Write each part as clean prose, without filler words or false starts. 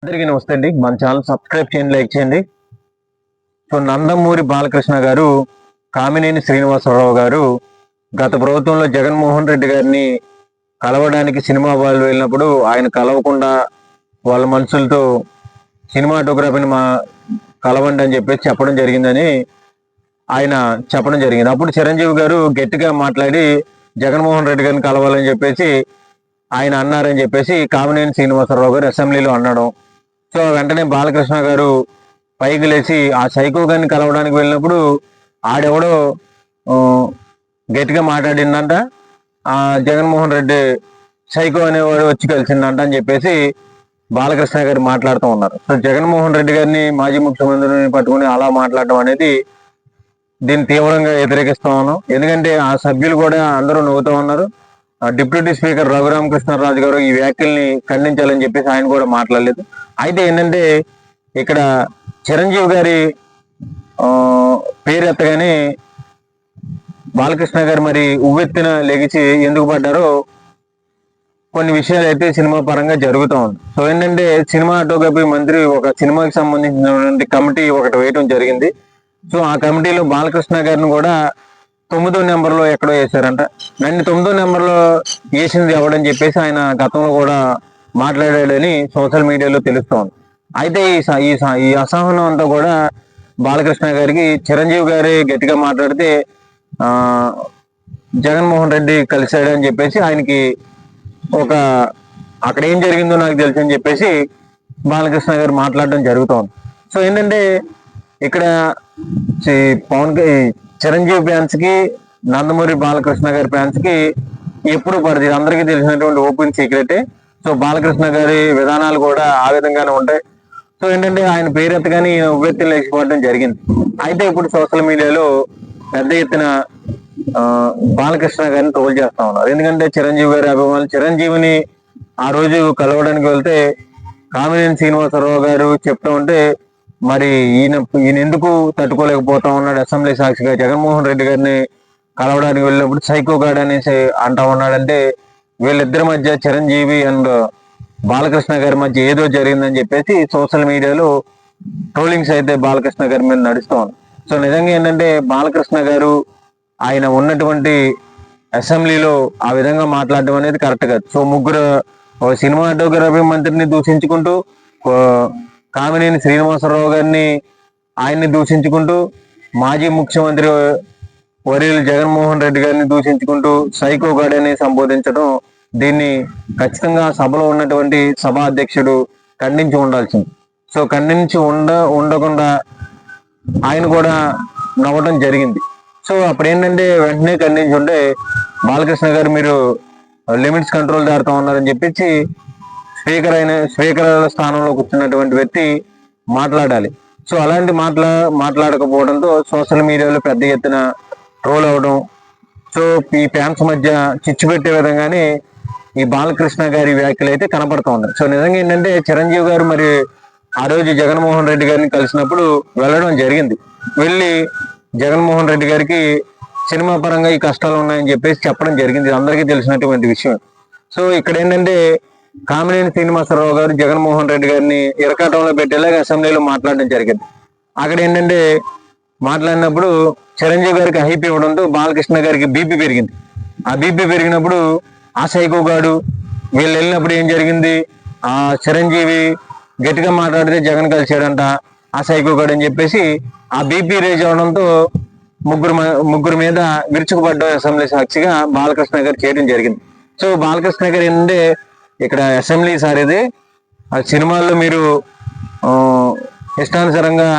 అందరికీ నమస్తే అండి. మన ఛానల్ సబ్స్క్రైబ్ చేయండి, లైక్ చేయండి. సో నందమూరి బాలకృష్ణ గారు, కామినేని శ్రీనివాసరావు గారు గత ప్రభుత్వంలో జగన్మోహన్ రెడ్డి గారిని కలవడానికి సినిమా వాళ్ళు వెళ్ళినప్పుడు ఆయన కలవకుండా వాళ్ళ మనుషులతో సినిమాటోగ్రఫీని కలవండి అని చెప్పేసి చెప్పడం జరిగిందని ఆయన చెప్పడం జరిగింది. అప్పుడు చిరంజీవి గారు గట్టిగా మాట్లాడి జగన్మోహన్ రెడ్డి గారిని కలవాలని చెప్పేసి ఆయన అన్నారని చెప్పేసి కామినేని శ్రీనివాసరావు గారు అసెంబ్లీలో అనడం. సో వెంటనే బాలకృష్ణ గారు పైకి లేచి ఆ సైకో గారిని కలవడానికి వెళ్ళినప్పుడు ఆడెవడో గట్టిగా మాట్లాడిందంట, ఆ జగన్మోహన్ రెడ్డి సైకో అనేవాడు వచ్చి కలిసిందంట అని చెప్పేసి బాలకృష్ణ గారు మాట్లాడుతూ ఉన్నారు. సో జగన్మోహన్ రెడ్డి గారిని మాజీ ముఖ్యమంత్రిని పట్టుకుని అలా మాట్లాడడం అనేది దీన్ని తీవ్రంగా వ్యతిరేకిస్తా ఉన్నాం. ఎందుకంటే ఆ సభ్యులు కూడా అందరూ నవ్వుతూ ఉన్నారు. డిప్యూటీ స్పీకర్ రఘురామకృష్ణరాజు గారు ఈ వ్యాఖ్యల్ని ఖండించాలని చెప్పేసి ఆయన కూడా మాట్లాడలేదు. అయితే ఏంటంటే ఇక్కడ చిరంజీవి గారి పేరు ఎత్తగానే బాలకృష్ణ గారు మరి ఉవ్వెత్తిన లెగిచి ఎందుకు పడ్డారో కొన్ని విషయాలు అయితే సినిమా పరంగా జరుగుతూ ఉంది. సో ఏంటంటే సినిమాటోగ్రఫీ మంత్రి ఒక సినిమాకి సంబంధించినటువంటి కమిటీ ఒకటి వేయటం జరిగింది. సో ఆ కమిటీలో బాలకృష్ణ గారిని కూడా 9వ నెంబర్లో ఎక్కడో వేశారంట. నన్ను 9వ నెంబర్లో వేసింది ఎవడని చెప్పేసి ఆయన గతంలో కూడా మాట్లాడాడని సోషల్ మీడియాలో తెలుస్తోంది. అయితే ఈ అసహనం అంతా కూడా బాలకృష్ణ గారికి చిరంజీవి గారి గట్టిగా మాట్లాడితే జగన్మోహన్ రెడ్డి కలిశాడు అని చెప్పేసి ఆయనకి ఒక అక్కడ ఏం జరిగిందో నాకు తెలుసు అని చెప్పేసి బాలకృష్ణ గారు మాట్లాడడం జరుగుతోంది. సో ఏంటంటే ఇక్కడ చిరంజీవి ఫ్యాన్స్ కి నందమూరి బాలకృష్ణ గారి ఫ్యాన్స్ కి ఎప్పుడు పడుతుంది, అందరికీ తెలిసినటువంటి ఓపెన్ సీక్రెటే. సో బాలకృష్ణ గారి విధానాలు కూడా ఆ విధంగానే ఉంటాయి. సో ఏంటంటే ఆయన పేరెత్తగానే ఈయన ఉవ్వెత్తులు లేచిపోవడం జరిగింది. అయితే ఇప్పుడు సోషల్ మీడియాలో పెద్ద ఎత్తున బాలకృష్ణ గారిని ట్రోల్ చేస్తా ఉన్నారు. ఎందుకంటే చిరంజీవి గారి అభిమానులు చిరంజీవిని ఆ రోజు కలవడానికి వెళ్తే కామినేని శ్రీనివాసరావు గారు చెప్తూ ఉంటే మరి ఈయన ఎందుకు తట్టుకోలేకపోతా ఉన్నాడు, అసెంబ్లీ సాక్షిగా జగన్మోహన్ రెడ్డి గారిని కలవడానికి వెళ్ళినప్పుడు సైకో గార్డ్ అనేసి అంటా ఉన్నాడంటే వీళ్ళిద్దరి మధ్య చిరంజీవి అండ్ బాలకృష్ణ గారి మధ్య ఏదో జరిగిందని చెప్పేసి సోషల్ మీడియాలో ట్రోలింగ్స్ అయితే బాలకృష్ణ గారి మీద నడుస్తూ ఉంది. సో నిజంగా ఏంటంటే బాలకృష్ణ గారు ఆయన ఉన్నటువంటి అసెంబ్లీలో ఆ విధంగా మాట్లాడడం అనేది కరెక్ట్ కాదు. సో ముగ్గురు సినిమాటోగ్రఫీ మంత్రిని దూషించుకుంటూ కామినేని శ్రీనివాసరావు గారిని ఆయన్ని దూషించుకుంటూ మాజీ ముఖ్యమంత్రి వర్యులు జగన్మోహన్ రెడ్డి గారిని దూషించుకుంటూ సైకో గార్డ్ అని సంబోధించడం దీన్ని ఖచ్చితంగా సభలో ఉన్నటువంటి సభా అధ్యక్షుడు ఖండించి ఉండాల్సింది. సో ఖండించి ఉండకుండా ఆయన కూడా నవ్వడం జరిగింది. సో అప్పుడు ఏంటంటే వెంటనే ఖండించి ఉంటే బాలకృష్ణ గారు మీరు లిమిట్స్ కంట్రోల్ దాడుతూ ఉన్నారని చెప్పేసి స్పీకర్ స్థానంలో కూర్చున్నటువంటి వ్యక్తి మాట్లాడాలి. సో అలాంటి మాట్లాడకపోవడంతో సోషల్ మీడియాలో పెద్ద ఎత్తున ట్రోల్ అవడం, సో ఈ ఫ్యాన్స్ మధ్య చిచ్చు పెట్టే విధంగానే ఈ బాలకృష్ణ గారి వ్యాఖ్యలు అయితే కనపడుతూ ఉన్నాయి. సో నిజంగా ఏంటంటే చిరంజీవి గారు మరి ఆ రోజు జగన్మోహన్ రెడ్డి గారిని కలిసినప్పుడు వెళ్ళడం జరిగింది. వెళ్ళి జగన్మోహన్ రెడ్డి గారికి సినిమా పరంగా ఈ కష్టాలు ఉన్నాయని చెప్పేసి చెప్పడం జరిగింది, అందరికీ తెలిసినటువంటి విషయం. సో ఇక్కడ ఏంటంటే కామినేని శ్రీనివాసరావు గారు జగన్మోహన్ రెడ్డి గారిని ఇరకాటంలో పెట్టేలాగా అసెంబ్లీలో మాట్లాడడం జరిగింది. అక్కడ ఏంటంటే మాట్లాడినప్పుడు చిరంజీవి గారికి హైప్ ఇవ్వడంతో బాలకృష్ణ గారికి బీపీ పెరిగింది. ఆ బీపీ పెరిగినప్పుడు ఆ సైకో గాడు వీళ్ళు వెళ్ళినప్పుడు ఏం జరిగింది, ఆ చిరంజీవి గట్టిగా మాట్లాడితే జగన్ కలిసాడంట ఆ సైకో గాడు అని చెప్పేసి ఆ బీపీ రేజ్ అవడంతో ముగ్గురు మీద విరుచుకుపడ్డ అసెంబ్లీ సాక్షిగా బాలకృష్ణ గారు చేయడం జరిగింది. సో బాలకృష్ణ గారు ఏంటంటే ఇక్కడ అసెంబ్లీ సార్ ఇది, ఆ సినిమాల్లో మీరు ఇష్టానుసారంగా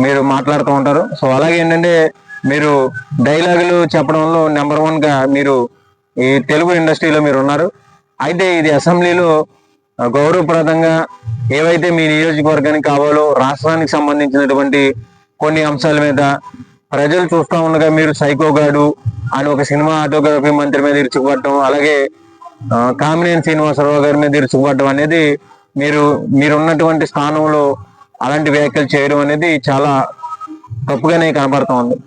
మీరు మాట్లాడుతూ ఉంటారు. సో అలాగే ఏంటంటే మీరు డైలాగులు చెప్పడంలో నెంబర్ 1గా మీరు ఈ తెలుగు ఇండస్ట్రీలో మీరు ఉన్నారు. అయితే ఇది అసెంబ్లీలో గౌరవప్రదంగా ఏవైతే మీ నియోజకవర్గానికి కావాలో రాష్ట్రానికి సంబంధించినటువంటి కొన్ని అంశాల మీద ప్రజలు చూస్తూ ఉండగా మీరు సైకోగాడు అని ఒక సినిమా ఆటోగ్రఫీ మంత్రి మీద ఇరుచుకుపడటం, అలాగే కామినేని శ్రీనివాసరావు గారి మీద ఇరుచుకుపడటం అనేది మీరున్నటువంటి స్థానంలో అలాంటి వ్యాఖ్యలు చేయడం అనేది చాలా తప్పుగానే కనబడుతూ ఉంది.